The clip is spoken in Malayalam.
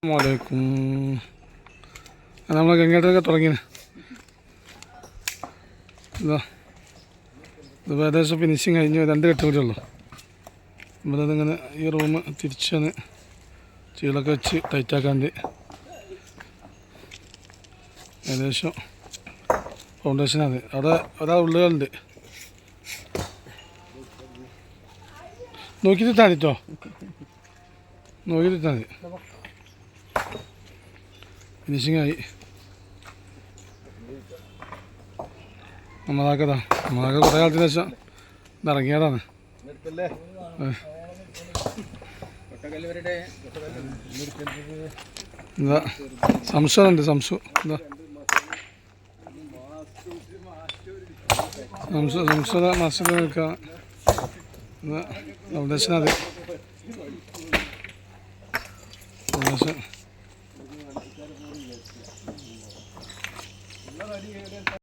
അസ്സലാമു നമ്മൾ ഗംഗേട്ടൊക്കെ തുടങ്ങിയത് ഇതാ ഇതിപ്പോൾ ഏകദേശം ഫിനിഷിങ് കഴിഞ്ഞ് 2 കെട്ട് കൂടി ഉള്ളൂ. നമ്മളിതിങ്ങനെ ഈ റൂം തിരിച്ചൊന്ന് ചീളൊക്കെ വെച്ച് ടൈറ്റാക്കാണ്ട് ഏകദേശം ഫൗണ്ടേഷനാണ്. അവിടെ ഒരാൾ ഉള്ളുകളുണ്ട്, നോക്കി തിട്ടാൽ മതി കേട്ടോ, നോക്കി തിട്ടാൽ മതി. ഫിനിഷിങ് ആയി. നമ്മളൊക്കെ കുറേ കാലത്തിന് ശേഷം ഇറങ്ങിയതാണ്. എന്താ സംശയമുണ്ട്, സംശയം എന്താ സംശയ മസിൽ നിൽക്കുക ഫൗണ്ടേഷൻ. അത് ഫൗണ്ടേഷൻ